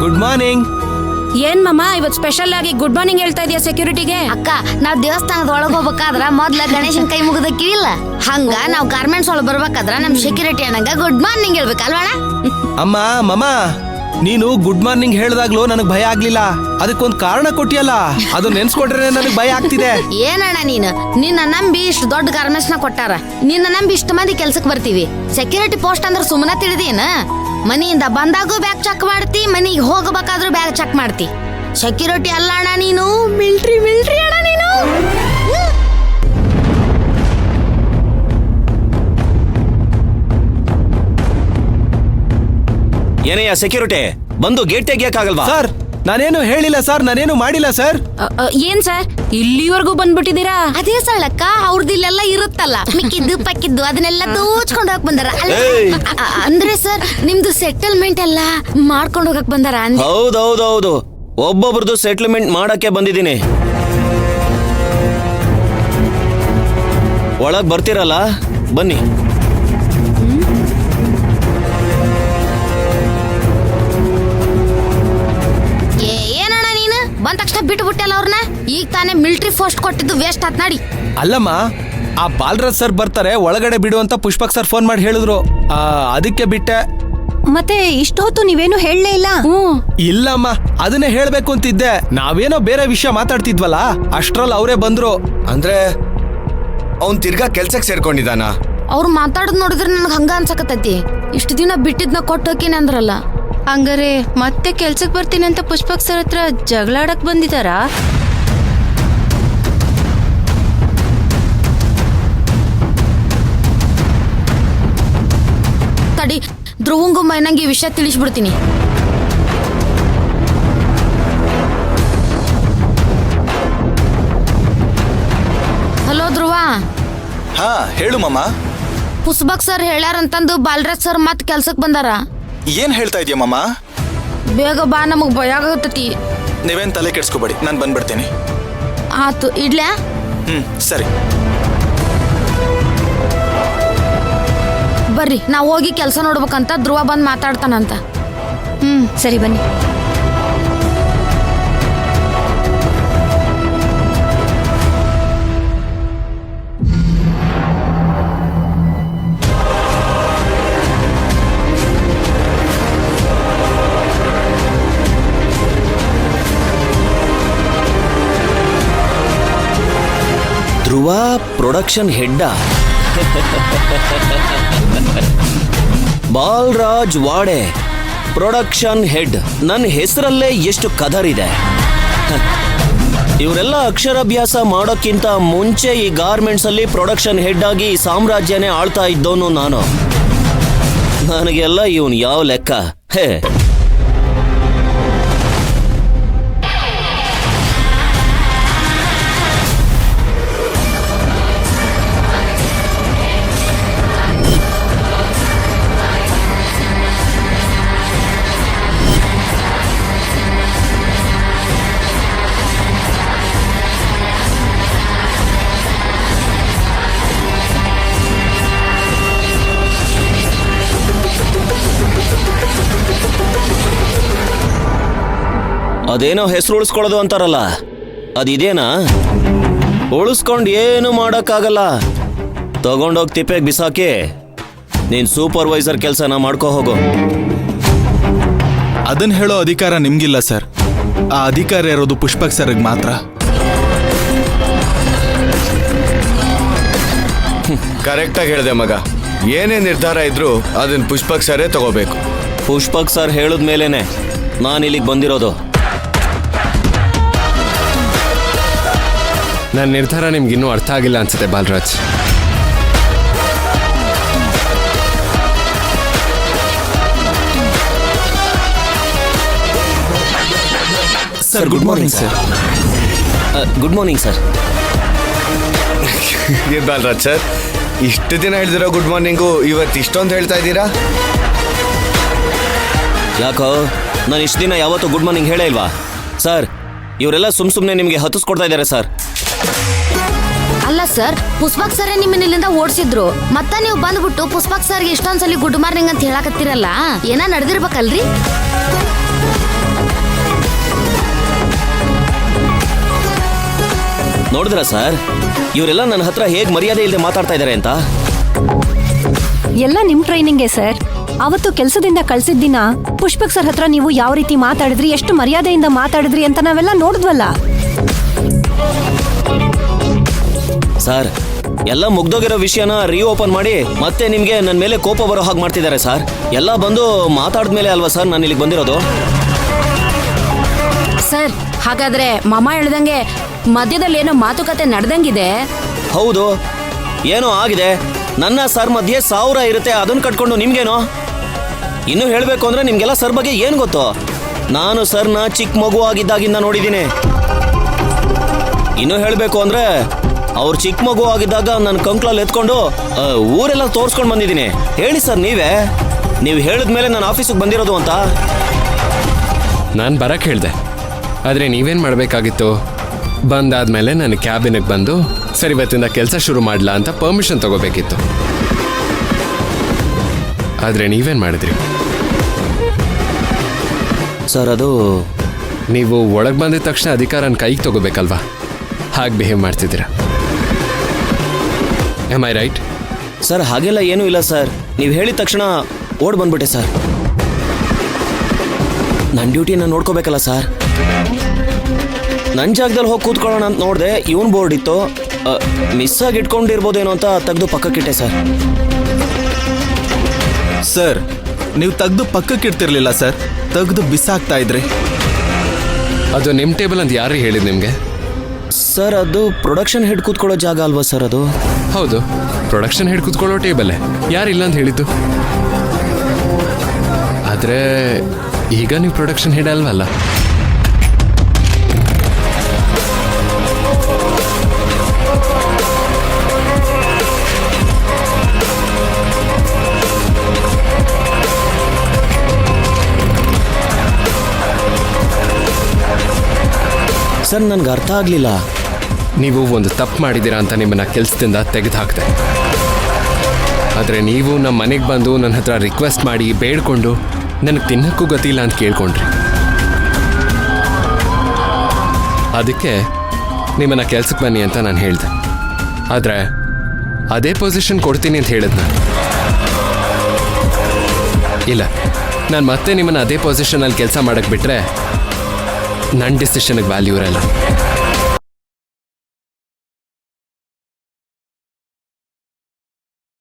Good morning. ಏನ್ ಮಾಮ ಇವತ್ ಸ್ಪೆಷಲ್ ಆಗಿ ಗುಡ್ ಮಾರ್ನಿಂಗ್ ಹೇಳ್ತಾ ಇದೀಯ ಸೆಕ್ಯೂರಿಟಿಗೆ? ಅಕ್ಕ, ನಾವ್ ದೇವಸ್ಥಾನದ ಒಳಗ್ ಹೋಗ್ಬೇಕಾದ್ರ ಮೊದ್ಲ ಗಣೇಶನ್ ಕೈ ಮುಗಿದಕ್ಕಿಲ್ಲ, ಹಂಗ ನಾವ್ ಗಾರ್ಮೆಂಟ್ಸ್ ಒಳಗ್ ಬರ್ಬೇಕಾದ್ರ ನಮ್ ಸೆಕ್ಯೂರಿಟಿ ಅನ್ನಂಗ ಗುಡ್ ಮಾರ್ನಿಂಗ್ ಹೇಳ್ಬೇಕಲ್ವಣ? ಅಮ್ಮ ಮಮ್ಮ, ನೀನು ಗುಡ್ ಮಾರ್ನಿಂಗ್ ಹೇಳ್ದಾಗ್ಲೂ ನನಗ್ ಭಯ ಆಗ್ಲಿಲ್ಲ. ಅದಕ್ಕೊಂದ್ ಕಾರಣ ಕೊಟ್ಟಿಯಲ್ಲ, ಅದು ನೆನ್ಸ್ಕೊಟ್ರೆ ನನಗ್ ಭಯ ಆಗ್ತಿದೆ. ಏನಣ್ಣ ನೀನು, ನಿನ್ನ ನಂಬಿ ಇಷ್ಟು ದೊಡ್ಡ ಗಾರ್ಮೆಂಟ್ಸ್ ನ ಕೊಟ್ಟಾರ, ನಿನ್ನ ನಂಬಿ ಇಷ್ಟು ಮಂದಿ ಕೆಲ್ಸಕ್ ಬರ್ತೀವಿ. ಸೆಕ್ಯೂರಿಟಿ ಪೋಸ್ಟ್ ಅಂದ್ರೆ ಸುಮ್ಮನೆ ತಿಳಿದೇನ? ಮನಿಯಿಂದ ಬಂದಾಗೂ ಬ್ಯಾಗ್ ಚೆಕ್ ಮಾಡ್ತಿ, ಮನಿಗೆ ಹೋಗಬೇಕಾದ್ರೂ ಬ್ಯಾಗ್ ಚೆಕ್ ಮಾಡ್ತಿ. ಸೆಕ್ಯೂರಿಟಿ ಅಲ್ಲ ಅಣ್ಣ ನೀನು, ಮಿಲ್ಟ್ರಿ ಅಣ್ಣ ನೀನು. ಏನಯ್ಯ ಸೆಕ್ಯೂರಿಟಿ, ಬಂದು ಗೇಟ್ ತೆಗಿಯಕ್ಕಾಗಲ್ವಾ? ಸರ್ ನಾನೇನು ಹೇಳಿಲ್ಲ ಸರ್, ನಾನೇನು ಮಾಡಿಲ್ಲ ಸರ್. ಏನ್ ಸರ್ ಇಲ್ಲಿವರೆಗೂ ಬಂದ್ಬಿಟ್ಟಿದೀರಾ? ಅದೇ ಸಳ್ಳಕ್ಕ, ಅವ್ರದಿಲ್ಲೆಲ್ಲ ಇರುತ್ತಲ್ಲ ಮಿಕ್ಕಿದ್ದು ಪಕ್ಕಿದ್ದು ಅದನ್ನೆಲ್ಲ ದೋಚ್ಕೊಂಡು ಹೋಗಕ್ ಬಂದಾರ. ಅಂದ್ರೆ ಸರ್ ನಿಮ್ದು ಸೆಟಲ್ಮೆಂಟ್ ಎಲ್ಲ ಮಾಡ್ಕೊಂಡು ಹೋಗಕ್ ಬಂದಾರ? ಹೌದೌದೌದು, ಒಬ್ಬೊಬ್ರದ್ದು ಸೆಟ್ಲ್ಮೆಂಟ್ ಮಾಡಕ್ಕೆ ಬಂದಿದ್ದೀನಿ. ಒಳಗ್ ಬರ್ತೀರಲ್ಲ, ಬನ್ನಿ. ಏನಣ್ಣ ನೀನು ಬಂದ ತಕ್ಷಣ ಬಿಟ್ಟು ಬಿಟ್ಟಲ್ಲ ಅವ್ರನ್ನ? ಈಗ ತಾನೇ ಮಿಲಿಟರಿ ಪೋಸ್ಟ್ ಕೊಟ್ಟಿದ್ದು ವೇಸ್ಟ್ ಆತ್ ನಡಿ. ಅಲ್ಲಮ್ಮ, ಆ ಬಾಲರಾಜ್ ಸರ್ ಬರ್ತಾರೆ ಒಳಗಡೆ ಬಿಡು ಅಂತ ಪುಷ್ಪಕ್ ಸರ್ ಫೋನ್ ಮಾಡಿ ಹೇಳಿದ್ರು, ಅದಕ್ಕೆ ಬಿಟ್ಟೆ. ಮತ್ತೆ ಇಷ್ಟು ಹೊತ್ತು ನೀವೇನು ಹೇಳಲೇ ಇಲ್ಲ? ಇಲ್ಲಮ್ಮ, ಅದನ್ನೇ ಹೇಳ್ಬೇಕು ಅಂತಿದ್ದೆ. ನಾವೇನೋ ಬೇರೆ ವಿಷಯ ಮಾತಾಡ್ತಿದ್ವಲ್ಲ, ಅಷ್ಟ್ರಲ್ಲಿ ಅವರೇ ಬಂದ್ರು. ಅಂದ್ರೆ ಅವ್ನ್ ತಿರ್ಗಾ ಕೆಲ್ಸಕ್ ಸೇರ್ಕೊಂಡಿದ್ದಾನ? ಅವ್ರು ಮಾತಾಡೋದ್ ನೋಡಿದ್ರೆ ನನ್ಗೆ ಹಂಗ ಅನ್ಸಕತ್ತೈತಿ. ಇಷ್ಟು ದಿನ ಬಿಟ್ಟಿದ್ನ ಕೊಟ್ಟೋಕೇನೆ ಅಂದ್ರಲ್ಲ. ಹಂಗಾರೆ ಮತ್ತೆ ಕೆಲ್ಸಕ್ ಬರ್ತೀನಿ ಅಂತ ಪುಷ್ಪಕ್ ಸರ್ ಹತ್ರ ಜಗಳಾಡಕ್ ಬಂದಿದಾರಾ? ತಡಿ, ಧ್ರುವಂಗು ಮೈನಂಗೆ ಈ ವಿಷಯ ತಿಳಿಸ್ಬಿಡ್ತೀನಿ. ಹಲೋ ಧ್ರುವ. ಹಾ ಹೇಳು ಮಮ್ಮ. ಪುಷ್ಪಕ್ ಸರ್ ಹೇಳ್ಯಾರಂತಂದು ಬಾಲರಾಜ್ ಸರ್ ಮತ್ ಕೆಲ್ಸಕ್ ಬಂದಾರ. ಏನ್ ಹೇಳ್ತಾ ಇದೀಯ ಮಮ್ಮ? ಬೇಗ ಬಾ, ನಮಗ್ ಭಯ ಆಗತೈತಿ. ನೀವೇನ್ ತಲೆ ಕೆಡ್ಸ್ಕೊಬೇಡಿ, ನಾನ್ ಬಂದ್ಬಿಡ್ತೀನಿ. ಆತು, ಇಡ್ಲ್ಯಾ? ಸರಿ. ಬರ್ರಿ, ನಾವ್ ಹೋಗಿ ಕೆಲ್ಸ ನೋಡ್ಬೇಕಂತ. ಧ್ರುವ ಬಂದ್ ಮಾತಾಡ್ತಾನಂತ. ಸರಿ ಬನ್ನಿ. ಧ್ರುವ ಪ್ರೊಡಕ್ಷನ್ ಹೆಡ್ಡ ಬಾಲರಾಜ್ ವಾಡೆ ಪ್ರೊಡಕ್ಷನ್ ಹೆಡ್. ನನ್ನ ಹೆಸರಲ್ಲೇ ಎಷ್ಟು ಕದರಿದೆ. ಇವರೆಲ್ಲ ಅಕ್ಷರಾಭ್ಯಾಸ ಮಾಡೋಕ್ಕಿಂತ ಮುಂಚೆ ಈ ಗಾರ್ಮೆಂಟ್ಸ್ ಅಲ್ಲಿ ಪ್ರೊಡಕ್ಷನ್ ಹೆಡ್ ಆಗಿ ಈ ಸಾಮ್ರಾಜ್ಯನೇ ಆಳ್ತಾ ಇದ್ದವನು ನಾನು. ನನಗೆಲ್ಲ ಇವನ್ ಯಾವ ಲೆಕ್ಕ? ಹೇ, ಅದೇನೋ ಹೆಸರು ಉಳಿಸ್ಕೊಳ್ಳೋದು ಅಂತಾರಲ್ಲ, ಅದಿದೇನಾ? ಉಳಿಸ್ಕೊಂಡು ಏನು ಮಾಡೋಕ್ಕಾಗಲ್ಲ. ತಗೊಂಡೋಗಿ ತಿಪ್ಪೆಗೆ ಬಿಸಾಕಿ ನೀನ್ ಸೂಪರ್ವೈಸರ್ ಕೆಲಸನ ಮಾಡ್ಕೋ ಹೋಗು. ಅದನ್ನ ಹೇಳೋ ಅಧಿಕಾರ ನಿಮ್ಗಿಲ್ಲ ಸರ್. ಆ ಅಧಿಕಾರ ಇರೋದು ಪುಷ್ಪಕ್ ಸರ್ಗೆ ಮಾತ್ರ. ಕರೆಕ್ಟಾಗಿ ಹೇಳಿದೆ ಮಗ. ಏನೇ ನಿರ್ಧಾರ ಇದ್ರು ಅದನ್ನ ಪುಷ್ಪಕ್ ಸರೇ ತಗೋಬೇಕು. ಪುಷ್ಪಕ್ ಸರ್ ಹೇಳಿದ ಮೇಲೇನೆ ನಾನು ಇಲ್ಲಿಗೆ ಬಂದಿರೋದು. ನನ್ನ ನಿರ್ಧಾರ ನಿಮ್ಗಿನ್ನೂ ಅರ್ಥ ಆಗಿಲ್ಲ ಅನ್ಸುತ್ತೆ Balraj. Sir good morning sir. Good morning sir. Balraj sir, ಇಷ್ಟು ದಿನ ಹೇಳಿದಿರೋ ಗುಡ್ ಮಾರ್ನಿಂಗು ಇವತ್ತು ಇಷ್ಟೊಂದು ಹೇಳ್ತಾ ಇದ್ದೀರಾ? ಯಾಕೋ ನಾನು ಇಷ್ಟು ದಿನ ಯಾವತ್ತೂ ಗುಡ್ ಮಾರ್ನಿಂಗ್ ಹೇಳೇ ಇಲ್ವಾ ಸರ್? ಇವರೆಲ್ಲ ಸುಮ್ಮನೆ ನಿಮಗೆ ಹತ್ತಿಸ್ಕೊಡ್ತಾ ಇದ್ದಾರೆ ಸರ್. ಅಲ್ಲ ಸರ್, ಪುಷ್ಪಕ್ ಸರ್ ನಿಮ್ಮನ್ನ ಇಲ್ಲಿಂದ ಓಡಿಸಿದ್ರು. ಮತ್ತ ನೀವು ಬಂದ್ಬಿಟ್ಟು ಪುಷ್ಪಕ್ ಸರ್ಗೆ ಇಷ್ಟೊಂದ್ಸಲಿ ಗುಡ್ ಮಾರ್ನಿಂಗ್ ಅಂತ ಹೇಳಕತ್ತಿರಲ್ಲ, ಏನ ನಡೆದಿರ್ಬೇಕಲ್ರಿ? ನೋಡಿದ್ರ ಸರ್ ಇವರೆಲ್ಲ ನನ್ನ ಹತ್ರ ಹೇಗ್ ಮರ್ಯಾದೆ ಇಲ್ಲದೆ ಮಾತಾಡ್ತಾ ಇದ್ದಾರೆ ಅಂತ. ಎಲ್ಲ ನಿಮ್ ಟ್ರೈನಿಂಗ್ಗೆ ಸರ್. ಅವತ್ತು ಕೆಲಸದಿಂದ ಕಳ್ಸಿದ ದಿನ ಪುಷ್ಪಕ್ ಸರ್ ಹತ್ರ ನೀವು ಯಾವ ರೀತಿ ಮಾತಾಡಿದ್ರಿ, ಎಷ್ಟು ಮರ್ಯಾದೆಯಿಂದ ಮಾತಾಡಿದ್ರಿ ಅಂತ ನಾವೆಲ್ಲ ನೋಡಿದ್ವಲ್ಲ. ಸರ್ ಎಲ್ಲ ಮುಗ್ದೋಗಿರೋ ವಿಷಯನ ರೀಓಪನ್ ಮಾಡಿ ಮತ್ತೆ ನಿಮ್ಗೆ ನನ್ನ ಮೇಲೆ ಕೋಪ ಬರೋ ಹಾಗೆ ಮಾಡ್ತಿದ್ದಾರೆ ಸರ್. ಎಲ್ಲ ಬಂದು ಮಾತಾಡಿದ್ಮೇಲೆ ಅಲ್ವಾ ಸರ್ ನಾನು ಇಲ್ಲಿಗೆ ಬಂದಿರೋದು. ಸರ್ ಹಾಗಾದ್ರೆ ಮಾಮ ಹೇಳ್ದಂಗೆ ಮಧ್ಯದಲ್ಲಿ ಏನೋ ಮಾತುಕತೆ ನಡೆದಂಗಿದೆ. ಹೌದು, ಏನೋ ಆಗಿದೆ. ನನ್ನ ಸರ್ ಮಧ್ಯೆ 1000 ಇರುತ್ತೆ, ಅದನ್ನ ಕಟ್ಕೊಂಡು ನಿಮ್ಗೇನೋ. ಇನ್ನು ಹೇಳಬೇಕು ಅಂದ್ರೆ ನಿಮ್ಗೆಲ್ಲ ಸರ್ ಬಗ್ಗೆ ಏನು ಗೊತ್ತು? ನಾನು ಸರ್ನ ಚಿಕ್ಕ ಮಗು ಆಗಿದ್ದಾಗಿಂದ ನೋಡಿದ್ದೀನಿ. ಇನ್ನು ಹೇಳಬೇಕು ಅಂದ್ರೆ ಅವ್ರು ಚಿಕ್ಕ ಮಗು ಆಗಿದ್ದಾಗ ನನ್ನ ಕಂಕ್ಳಲ್ಲಿ ಎತ್ಕೊಂಡು ಊರೆಲ್ಲ ತೋರಿಸ್ಕೊಂಡು ಬಂದಿದ್ದೀನಿ. ಹೇಳಿ ಸರ್ ನೀವೇ, ನೀವು ಹೇಳಿದ್ಮೇಲೆ ನಾನು ಆಫೀಸಿಗೆ ಬಂದಿರೋದು ಅಂತ. ನಾನು ಬರಕ್ಕೆ ಹೇಳಿದೆ, ಆದರೆ ನೀವೇನು ಮಾಡಬೇಕಾಗಿತ್ತು? ಬಂದಾದ್ಮೇಲೆ ನಾನು ಕ್ಯಾಬಿನಿಗೆ ಬಂದು ಸರಿ ಇವತ್ತಿಂದ ಕೆಲಸ ಶುರು ಮಾಡಲಾ ಅಂತ ಪರ್ಮಿಷನ್ ತಗೋಬೇಕಿತ್ತು. ಆದರೆ ನೀವೇನು ಮಾಡಿದ್ರಿ? ಸರ್ ಅದು ನೀವು ಒಳಗೆ ಬಂದಿದ ತಕ್ಷಣ ಅಧಿಕಾರನ ಕೈಗೆ ತಗೋಬೇಕಲ್ವಾ? ಹಾಗೆ ಬಿಹೇವ್ ಮಾಡ್ತಿದ್ದೀರಾ. Am I right? ಸರ್ ಹಾಗೆಲ್ಲ ಏನೂ ಇಲ್ಲ ಸರ್. ನೀವು ಹೇಳಿದ ತಕ್ಷಣ ಓಡ್ ಬಂದ್ಬಿಟ್ಟೆ ಸರ್. ನನ್ನ ಡ್ಯೂಟಿನ ನೋಡ್ಕೋಬೇಕಲ್ಲ ಸರ್. ನನ್ನ ಜಾಗದಲ್ಲಿ ಹೋಗಿ ಕೂತ್ಕೊಳ್ಳೋಣ ಅಂತ ನೋಡಿದೆ, ಇವನ್ ಬೋರ್ಡ್ ಇತ್ತು. ಮಿಸ್ ಆಗಿ ಇಟ್ಕೊಂಡಿರ್ಬೋದೇನೋ ಅಂತ ತೆಗೆದು ಪಕ್ಕಕ್ಕಿಟ್ಟೆ ಸರ್. ಸರ್ ನೀವು ತೆಗ್ದು ಪಕ್ಕಕ್ಕಿಡ್ತಿರ್ಲಿಲ್ಲ ಸರ್, ತೆಗ್ದು ಬಿಸಾಕ್ತಾ ಇದ್ರಿ. ಅದು ನಿಮ್ಮ ಟೇಬಲ್ ಅಂತ ಯಾರು ಹೇಳಿದ್ ನಿಮಗೆ? ಸರ್ ಅದು ಪ್ರೊಡಕ್ಷನ್ ಹೆಡ್ ಕೂತ್ಕೊಳ್ಳೋ ಜಾಗ ಅಲ್ವಾ ಸರ್ ಅದು? ಹೌದು, ಪ್ರೊಡಕ್ಷನ್ ಹೆಡ್ ಕೂತ್ಕೊಳ್ಳೋ ಟೇಬಲ್ಲೇ, ಯಾರಿಲ್ಲ ಅಂತ ಹೇಳಿದ್ದು. ಆದರೆ ಈಗ ನೀವು ಪ್ರೊಡಕ್ಷನ್ ಹೆಡ್ ಅಲ್ವಲ್ಲ. ಸರ್ ನನಗೆ ಅರ್ಥ ಆಗಲಿಲ್ಲ. ನೀವು ಒಂದು ತಪ್ಪು ಮಾಡಿದ್ದೀರಾ ಅಂತ ನಿಮ್ಮನ್ನ ಕೆಲಸದಿಂದ ತೆಗೆದು ಹಾಕಿದೆ. ಆದರೆ ನೀವು ನಮ್ಮ ಮನೆಗೆ ಬಂದು ನನ್ನ ಹತ್ರ ರಿಕ್ವೆಸ್ಟ್ ಮಾಡಿ ಬೇಡ್ಕೊಂಡು ನನಗೆ ತಿನ್ನಕ್ಕೂ ಗೊತ್ತಿಲ್ಲ ಅಂತ ಕೇಳ್ಕೊಂಡ್ರಿ. ಅದಕ್ಕೆ ನಿಮ್ಮನ್ನ ಕೆಲ್ಸಕ್ಕೆ ಬನ್ನಿ ಅಂತ ನಾನು ಹೇಳಿದೆ. ಆದರೆ ಅದೇ ಪೊಸಿಷನ್ ಕೊಡ್ತೀನಿ ಅಂತ ಹೇಳಿದ್ನ. ಇಲ್ಲ, ನಾನು ಮತ್ತೆ ನಿಮ್ಮನ್ನ ಅದೇ ಪೊಸಿಷನಲ್ಲಿ ಕೆಲಸ ಮಾಡಕ್ಕೆ ಬಿಟ್ಟರೆ ನನ್ನ ಡಿಸಿಷನ್ಗೆ ವ್ಯಾಲ್ಯೂ ಇರಲ್ಲ.